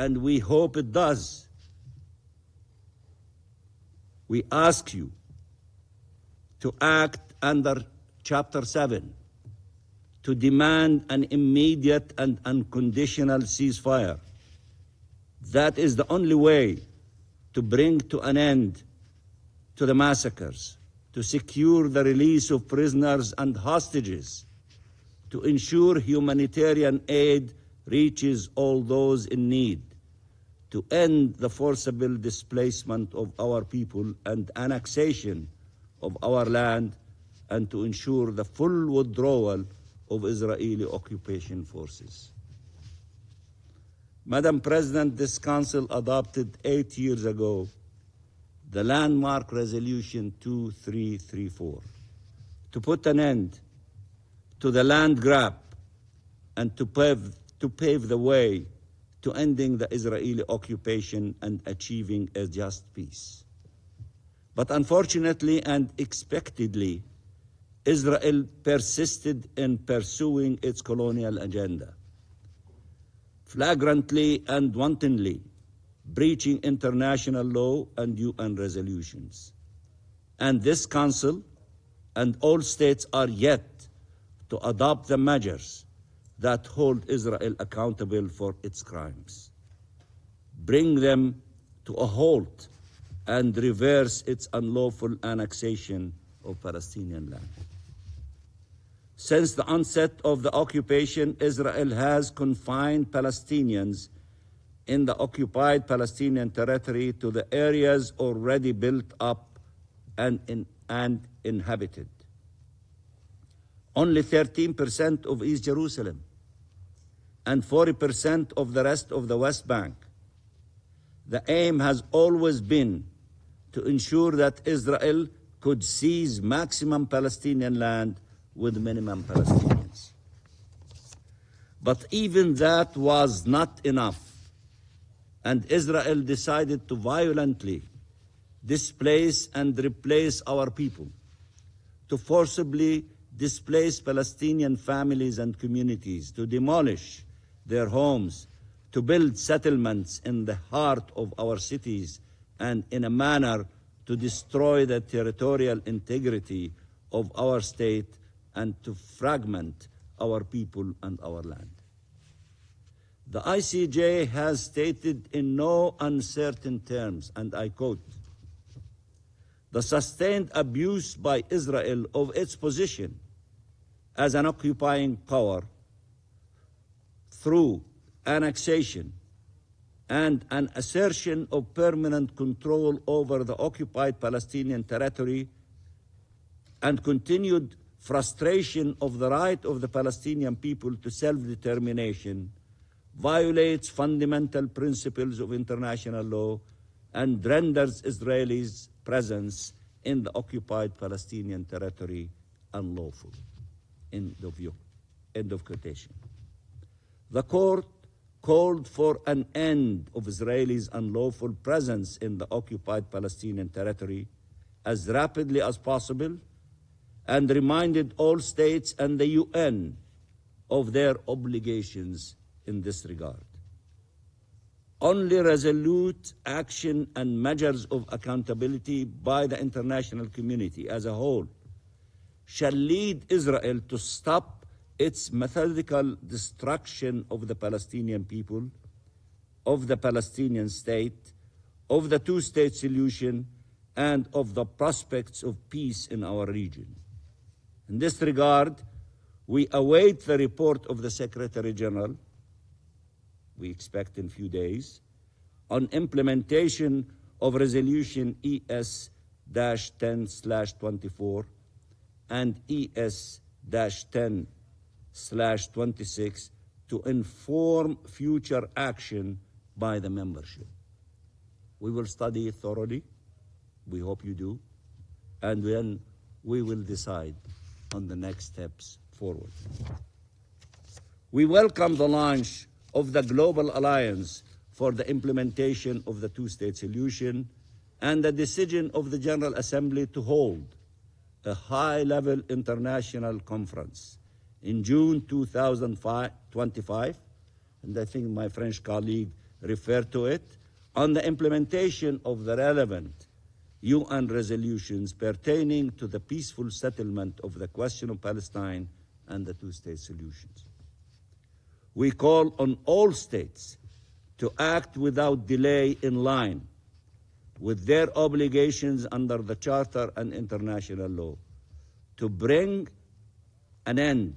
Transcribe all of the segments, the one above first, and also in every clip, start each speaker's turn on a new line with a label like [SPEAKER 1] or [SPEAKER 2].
[SPEAKER 1] and we hope it does. We ask you to act under Chapter 7 to demand an immediate and unconditional ceasefire. That is the only way to bring to an end to the massacres, to secure the release of prisoners and hostages, to ensure humanitarian aid reaches all those in need, to end the forcible displacement of our people and annexation of our land, and to ensure the full withdrawal of Israeli occupation forces. Madam President, this Council adopted 8 years ago the landmark Resolution 2334 to put an end to the land grab and to pave the way to ending the Israeli occupation and achieving a just peace. But unfortunately and expectedly, Israel persisted in pursuing its colonial agenda, flagrantly and wantonly breaching international law and UN resolutions. And this Council and all states are yet to adopt the measures that hold Israel accountable for its crimes, bring them to a halt, and reverse its unlawful annexation of Palestinian land. Since the onset of the occupation, Israel has confined Palestinians in the occupied Palestinian territory to the areas already built up and inhabited. Only 13% of East Jerusalem and 40% of the rest of the West Bank. The aim has always been to ensure that Israel could seize maximum Palestinian land with minimum Palestinians. But even that was not enough, and Israel decided to violently displace and replace our people, to forcibly displace Palestinian families and communities, to demolish their homes, to build settlements in the heart of our cities, and in a manner to destroy the territorial integrity of our state and to fragment our people and our land. The ICJ has stated in no uncertain terms, and I quote, "The sustained abuse by Israel of its position as an occupying power through annexation and an assertion of permanent control over the occupied Palestinian territory and continued frustration of the right of the Palestinian people to self-determination violates fundamental principles of international law and renders Israelis' presence in the occupied Palestinian territory unlawful." End of quotation. The court called for an end of Israelis' unlawful presence in the occupied Palestinian territory as rapidly as possible and reminded all states and the UN of their obligations in this regard. Only resolute action and measures of accountability by the international community as a whole shall lead Israel to stop its methodical destruction of the Palestinian people, of the Palestinian state, of the two-state solution, and of the prospects of peace in our region. In this regard, we await the report of the Secretary General, we expect in a few days, on implementation of Resolution ES-10/24 and ES-10/26 to inform future action by the membership. We will study it thoroughly, we hope you do, and then we will decide on the next steps forward. We welcome the launch of the Global Alliance for the implementation of the two-state solution and the decision of the General Assembly to hold a high-level international conference in June 2025, and I think my French colleague refer to it, on the implementation of the relevant UN resolutions pertaining to the peaceful settlement of the question of Palestine and the two-state solutions. We call on all states to act without delay in line with their obligations under the Charter and international law to bring an end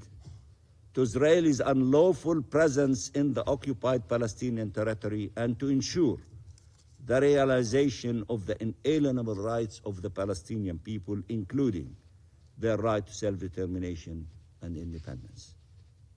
[SPEAKER 1] to Israel's unlawful presence in the occupied Palestinian territory and to ensure the realization of the inalienable rights of the Palestinian people, including their right to self-determination and independence.